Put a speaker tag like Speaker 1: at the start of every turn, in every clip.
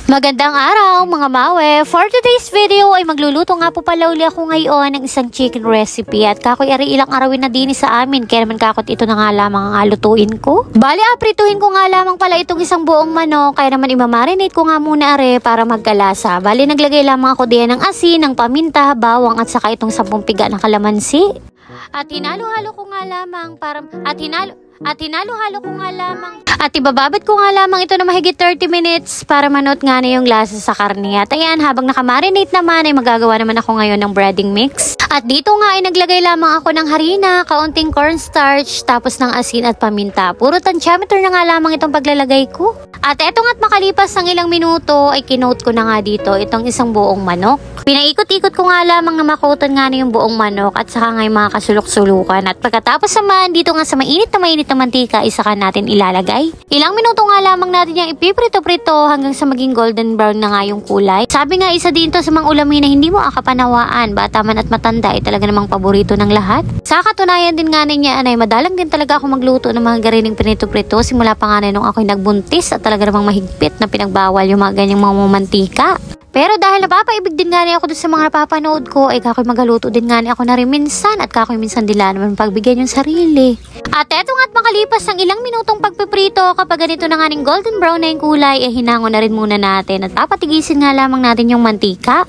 Speaker 1: Magandang araw mga mawe! For today's video ay magluluto nga po pala uli ako ngayon ng isang chicken recipe at kakoy ari ilang arawin na din sa amin kaya naman kakot ito na nga lamang ang alutuin ko. Bali aprituhin ko nga lamang pala itong isang buong manok kaya naman imamarinate ko nga muna are para magkalasa. Bali naglagay lamang ako diyan ng asin, ng paminta, bawang at saka itong 10 piga ng kalamansi. At hinalo-halo ko nga lamang at ibababad ko nga lamang ito na mahigit 30 minutes para manot nga na yung lasa sa karne. At ayan, habang nakamarinate naman ay magagawa naman ako ngayon ng breading mix. At dito nga ay naglagay lamang ako ng harina, kaunting cornstarch, tapos ng asin at paminta. Puro tansyameter na nga lamang itong paglalagay ko. At eto nga't makalipas ng ilang minuto ay kinote ko na nga dito itong isang buong manok. Pinaikot-ikot ko nga lamang na makoton nga na yung buong manok at saka nga yung mga kasulok-sulukan. At pagkatapos naman dito nga sa mainit na mantika ay saka natin ilalagay. Ilang minuto nga lamang natin yung ipiprito-prito hanggang sa maging golden brown na nga yung kulay. Sabi nga isa din to sa mga ulamin na hindi mo akapanawaan, bata man at matanda ay talaga namang paborito ng lahat. Sa katunayan din nga niya ay madalang din talaga ako magluto ng mga garining pinito-prito simula pa nga nung ako'y nagbuntis at talaga namang mahigpit na pinagbawal yung mga ganyang mga mantika. Pero dahil napapaibig din nga niya ako dun sa mga napapanood ko, ay kakoy magaluto din nga niya ako na rin minsan at kakoy minsan dila naman pagbigyan yung sarili. At eto nga't makalipas ng ilang minutong pagpiprito, kapag ganito na nga ng golden brown na yung kulay, ay hinango na rin muna natin at papatigisin nga lamang natin yung mantika.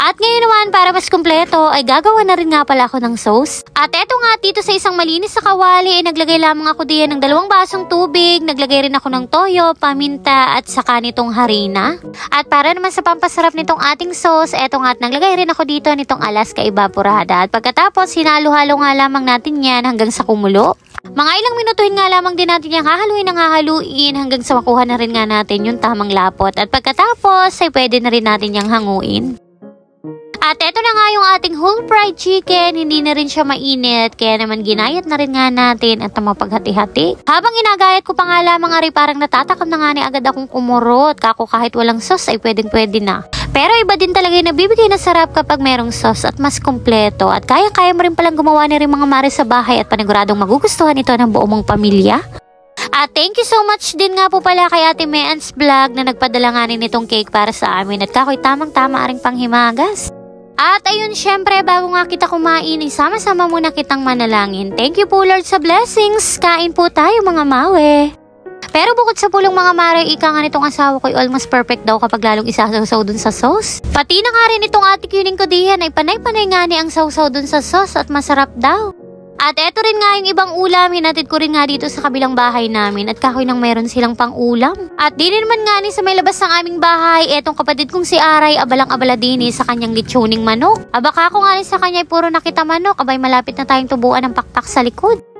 Speaker 1: At ngayon naman para mas kumpleto ay gagawa na rin nga pala ako ng sauce. At eto nga dito sa isang malinis sa kawali ay naglagay lamang ako diyan ng 2 basong tubig, naglagay rin ako ng toyo, paminta at saka nitong harina. At para naman sa pampasarap nitong ating sauce, eto nga at naglagay rin ako dito nitong Alaska Evaporada. At pagkatapos hinalo-halo nga lamang natin yan hanggang sa kumulo. Mga ilang minutuhin nga lamang din natin yung hahaluin hanggang sa makuha na rin nga natin yung tamang lapot. At pagkatapos ay pwede na rin natin yung hanguin. At eto na nga yung ating whole fried chicken, hindi na rin siya mainit, kaya naman ginayat na rin nga natin at mapaghati-hati. Habang inagayat ko pa nga lamang ari parang natatakam na nga ni agad akong kumurot, kako kahit walang sauce ay pwedeng-pwede na. Pero iba din talaga yung nabibigay na sarap kapag merong sauce at mas kumpleto at kaya-kaya mo rin palang gumawa na rin mga mare sa bahay at paniguradong magugustuhan ito ng buong mong pamilya. At thank you so much din nga po pala kay Ate Means Vlog na nagpadala nga rin itong cake para sa amin at kakoy tamang-tama aring panghimagas. At ayun, syempre, bago nga kita kumain, sama-sama muna kitang manalangin. Thank you po Lord sa blessings. Kain po tayo mga mawe. Pero bukod sa pulong mga mare, ika nga nitong asawa ko ay almost perfect daw kapag lalong isasaw dun sa sauce. Pati na nga rin itong ate kuning ko diyan ay panay-panay nga ni ang sausaw dun sa sauce at masarap daw. At eto rin nga yung ibang ulam, hinatid ko rin nga dito sa kabilang bahay namin at kakoy nang meron silang pang ulam. At di naman nga ni sa may labas ng aming bahay, etong kapatid kong si Aray, abalang-abala din sa kanyang litsuning manok. Abaka ko nga rin sa kanya ay puro nakita manok, abay malapit na tayong tubuan ng pakpak sa likod.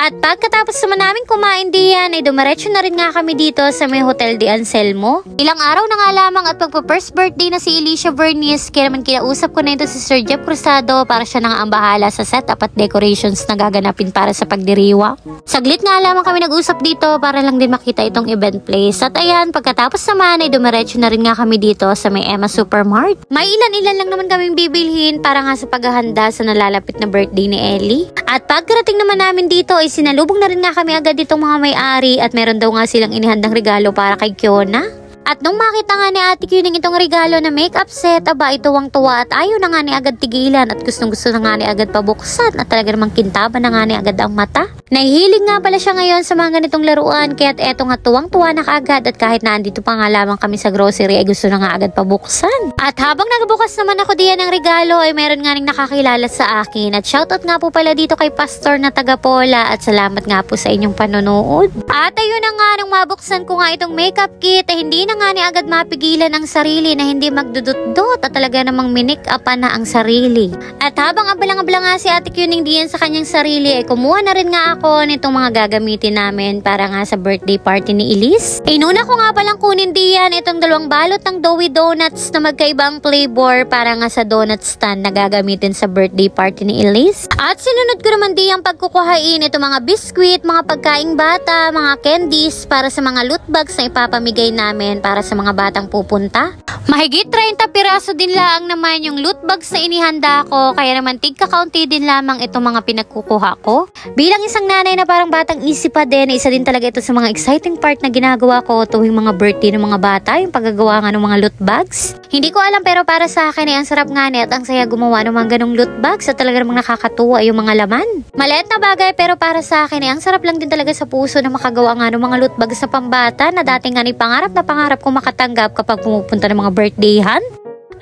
Speaker 1: At pagkatapos naman namin kumain diyan ay dumiretso na rin nga kami dito sa may Hotel de Anselmo. Ilang araw na nga lamang at magpa-first birthday na si Alicia Bernice kaya naman kinausap ko na ito si Sir Jeff Cruzado para siya na nga ang bahala sa setup at decorations na gaganapin para sa pagdiriwa. Saglit nga lamang kami nag-usap dito para lang din makita itong event place. At ayan, pagkatapos naman ay dumiretso na rin nga kami dito sa may Emma Supermart. May ilan-ilan lang naman kaming bibilhin para nga sa paghahanda sa nalalapit na birthday ni Ellie. At pagkarating naman namin dito ay sinalubong na rin nga kami agad ditong mga may-ari at meron daw nga silang inihandang regalo para kay Kiona. At nung makita nga ni Ate Kuning itong regalo na makeup set, aba ituwang-tuwa at ayaw na nga ni agad tigilan at gustong-gusto na nga ni agad pabuksan at talaga namang kintaban na nga ni agad ang mata. Nahihilig nga pala siya ngayon sa mga ganitong laruan kaya't eto nga tuwang-tuwa na kaagad at kahit naandito pa nga lamang kami sa grocery ay gusto na nga agad pabuksan. At habang nagbukas naman ako diyan ng regalo ay meron nga ning nakakilala sa akin at shoutout nga po pala dito kay Pastor na taga Pola at salamat nga po sa inyong panonood. At ayun na nga nung mabuksan ko nga itong makeup kit ay hindi na nga ni agad mapigilan ang sarili na hindi magdudot-dot at talaga namang minik-upan na ang sarili. At habang abalang-abala nga si Ate Kuning diyan sa kanyang sarili ay kumuha na rin nga ako nitong mga gagamitin namin para nga sa birthday party ni Elise. Inuna ko nga palang kunin diyan itong 2 balot ng doughy donuts na magkaibang flavor para nga sa donut stand na gagamitin sa birthday party ni Elise. At sinunod ko naman diyang pagkukuhain itong mga biskwit, mga pagkaing bata, mga candies para sa mga loot bags na ipapamigay namin para sa mga batang pupunta. Mahigit 30 piraso din lang naman yung loot bags na inihanda ko, kaya naman tigka-county din lamang itong mga pinagkukuha ko. Bilang isang nanay na parang batang isip pa din, isa din talaga ito sa mga exciting part na ginagawa ko tuwing mga birthday ng mga bata, yung paggagawa nga ng mga loot bags. Hindi ko alam pero para sa akin ay ang sarap nga at ang saya gumawa ng mga ganong loot bags at talaga namang nakakatuwa yung mga laman. Maliit na bagay pero para sa akin ay ang sarap lang din talaga sa puso na makagawa nga ng mga loot bags sa pambata na dating nga ni pangarap na pangarap kong makatanggap kapag pumupunta ng mga birthdayhan.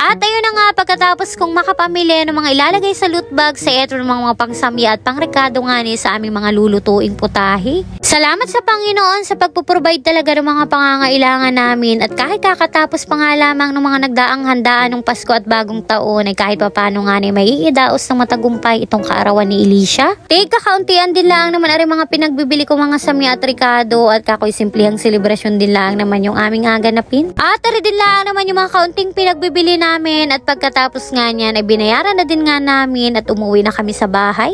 Speaker 1: At ayun na nga, pagkatapos kong makapamili ng mga ilalagay sa loot bag sa eto ng mga pangsamya at pangrekado nga ni sa aming mga lulutuing putahe. Salamat sa Panginoon sa pagpuprovide talaga ng mga pangangailangan namin at kahit kakatapos pa nga lamang ng mga nagdaang handaan ng Pasko at Bagong Taon ay kahit papano nga ni may iidaos ng matagumpay itong kaarawan ni Alicia. Kauntian din lang naman ari mga pinagbibili ko mga samya at rekado at kakoy simplihang selebrasyon din lang naman yung aming aganapin. At ari din lang naman yung mga kaunting pinagbibili namin at pagkatapos nga niyan ay binayaran na din nga namin at umuwi na kami sa bahay.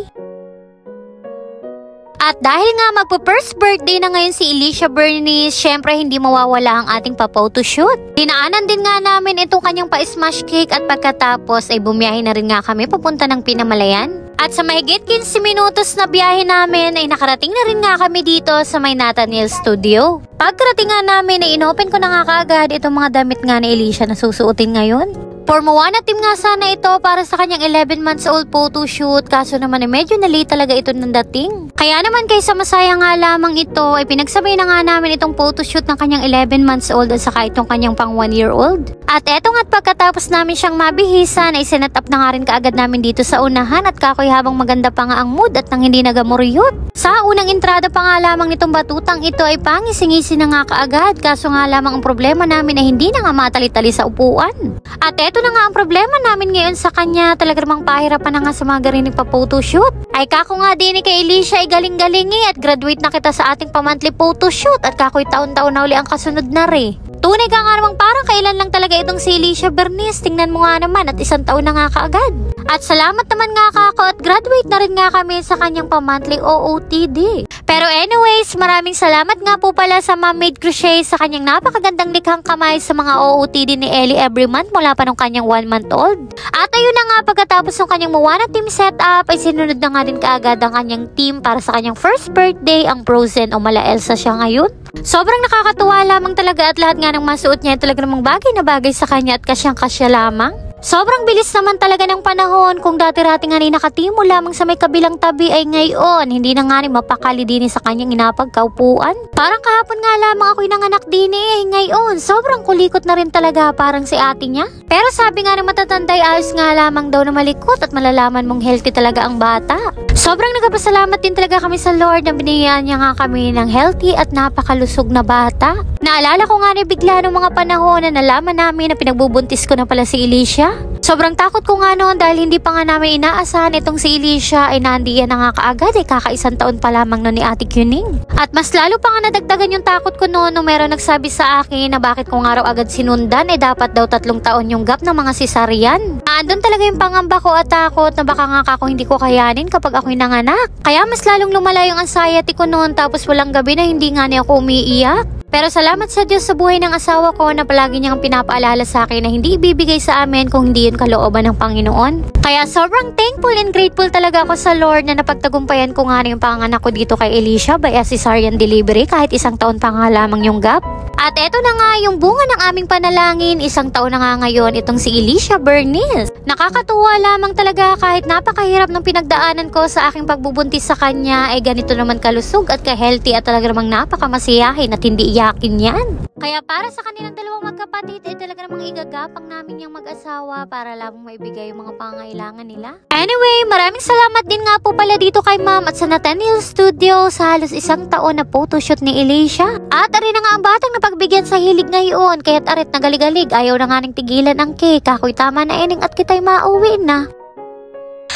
Speaker 1: At dahil nga magpo-first birthday na ngayon si Alicia Bernice, syempre hindi mawawala ang ating pa-photoshoot. Dinaanan din nga namin itong kanyang pa-smash cake at pagkatapos ay bumiyahe na rin nga kami papunta ng Pinamalayan. At sa mahigit 15 minutos na biyahe namin ay nakarating na rin nga kami dito sa may Nathaniel Studio. Pagkarating nga namin ay inopen ko na nga kaagad itong mga damit nga ni Alicia na susuotin ngayon. Form 1 na team nga sana ito para sa kanyang 11 months old photoshoot, kaso naman ay medyo na-late talaga ito ng dating. Kaya naman kaysa masaya nga lamang ito ay pinagsabay na nga namin itong photoshoot ng kanyang 11 months old at saka itong kanyang pang 1 year old. At eto nga't pagkatapos namin siyang mabihisan ay sinet up na nga rin kaagad namin dito sa unahan at kakoy habang maganda pa nga ang mood at nang hindi nagamuryot. Sa unang entrada pa nga lamang nitong batutang ito ay pangisingisi na nga kaagad, kaso nga lamang ang problema namin ay hindi na nga matali-tali sa upuan. At eto na nga ang problema namin ngayon sa kanya, talaga namang pahirapan na nga sa mga garinig pa photoshoot. Ay kako nga din kay Alicia ay galing-galingi at graduate na kita sa ating pa-monthly photoshoot at kakoy taon-taon na uli ang kasunod na rin. Tunay ka nga namang parang kailan lang talaga itong si Alicia Bernice, tingnan mo nga naman at 1 taon na nga kaagad. At salamat naman nga kako at graduate na rin nga kami sa kanyang pa-monthly OOTD. Pero anyways, maraming salamat nga po pala sa Ma'am Made Crochet sa kanyang napakagandang likhang kamay sa mga OOTD ni Ellie every month mula pa nung kanyang 1 month old. At ayun na nga, pagkatapos ng kanyang Moana team setup ay sinunod na nga din kaagad ang kanyang team para sa kanyang first birthday, ang Frozen o Mala Elsa siya ngayon. Sobrang nakakatuwa lamang talaga at lahat nga ng masuot niya talaga namang bagay na bagay sa kanya at kasyang-kasya lamang. Sobrang bilis naman talaga ng panahon, kung dati-rati nga ni nakatimo lamang sa may kabilang tabi ay ngayon hindi na nga rin mapakali din sa kanyang inapagkaupuan. Parang kahapon nga lamang ako'y nanganak din ngayon sobrang kulikot na rin talaga parang si ate niya. Pero sabi nga ng matatanda ay ayos nga lamang daw na malikot at malalaman mong healthy talaga ang bata. Sobrang nagpasalamat din talaga kami sa Lord na binigyan niya nga kami ng healthy at napakalusog na bata. Naalala ko nga ni bigla nung mga panahon na nalaman namin na pinagbubuntis ko na pala si Alicia. Sobrang takot ko nga noon dahil hindi pa nga namin inaasahan itong si Alicia ay nandiyan na nga kaagad ay kaka-1 taon pa lamang noon ni Ate Kuning. At mas lalo pa nga nadagdagan yung takot ko noon nung meron nagsabi sa akin na bakit ko nga raw agad sinundan dapat daw 3 taon yung gap ng mga cesarean. Andun talaga yung pangamba ko at takot na baka nga ako hindi ko kayanin kapag ako'y nanganak. Kaya mas lalong lumala yung anxiety ko noon tapos walang gabi na hindi nga niya ako umiiyak. Pero salamat sa Diyos sa buhay ng asawa ko na palagi niyang pinapaalala sa akin na hindi ibibigay sa amin kung hindi yun kalooban ng Panginoon. Kaya sobrang thankful and grateful talaga ako sa Lord na napagtagumpayan ko nga yung panganak ko dito kay Alicia by a cesarean delivery kahit 1 taon pa nga lamang yung gap. At eto na nga yung bunga ng aming panalangin, 1 taon na nga ngayon itong si Alicia Bernice. Nakakatuwa lamang talaga kahit napakahirap ng pinagdaanan ko sa aking pagbubuntis sa kanya ay ganito naman kalusog at ka-healthy at talaga namang napakamasiyahin at hindi iyakin yan. Kaya para sa kanilang dalawang magkapatid ay talaga namang igagapang namin yung mag-asawa para lamang maibigay yung mga pangailangan nila. Anyway, maraming salamat din nga po pala dito kay Ma'am at sa Nathaniel Studio sa halos 1 taon na photoshoot ni Alicia. At arin na nga ang batang napagbigyan sa hilig ngayon kaya't arit na galig-galig ayaw na nga ning tigilan ang cake. Ako'y tama na ining at kita'y mauwi na.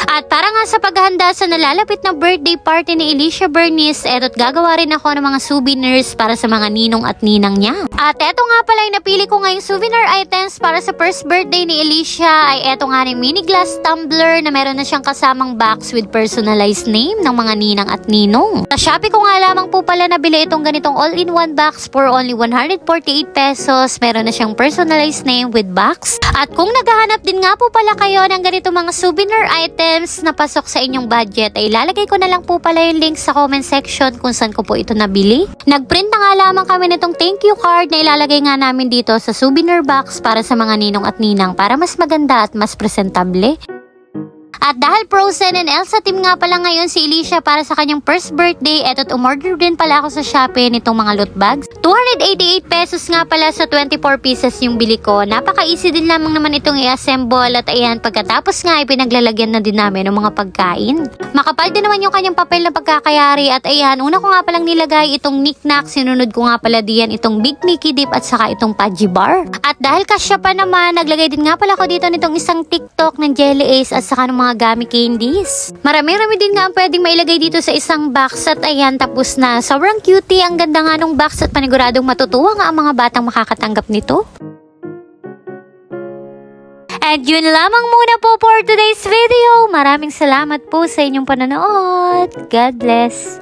Speaker 1: At para nga sa paghahanda sa nalalapit na birthday party ni Alicia Bernice, eto't gagawa rin ako ng mga souvenirs para sa mga ninong at ninang niya. At eto nga pala yung napili ko ngayong souvenir items para sa first birthday ni Alicia ay eto nga rin mini glass tumbler na meron na siyang kasamang box with personalized name ng mga ninang at ninong. Sa Shopee ko nga lamang po pala nabili itong ganitong all-in-one box for only 148 pesos. Meron na siyang personalized name with box. At kung naghahanap din nga po pala kayo ng ganito mga souvenir items na pasok sa inyong budget, ay ilalagay ko na lang po pala yung link sa comment section kung saan ko po ito nabili. Nagprint na nga lamang kami nitong thank you card na ilalagay nga namin dito sa souvenir box para sa mga ninong at ninang para mas maganda at mas presentable. At dahil Frozen and Elsa team nga pala ngayon si Alicia para sa kanyang first birthday, eto't umorder din pala ako sa Shopee nitong mga loot bags. 288 pesos nga pala sa 24 pieces yung bili ko. Napaka-easy din lamang naman itong i-assemble at ayan, pagkatapos nga ipinaglalagyan na din namin ng mga pagkain. Makapal din naman yung kanyang papel na pagkakayari at ayan, una ko nga palang nilagay itong knick-knack, sinunod ko nga pala diyan itong Big Mickey Dip at saka itong Pudgy Bar. At dahil kasya pa naman, naglagay din nga pala ako dito nitong isang TikTok ng Jelly Ace at saka ng mga gummy candies. Marami-rami din nga ang pwedeng mailagay dito sa isang box at ayan, tapos na. Sobrang cutie, ang ganda nga nung box at paniguradong matutuwa nga ang mga batang makakatanggap nito. And yun lamang muna po for today's video. Maraming salamat po sa inyong panonood. God bless.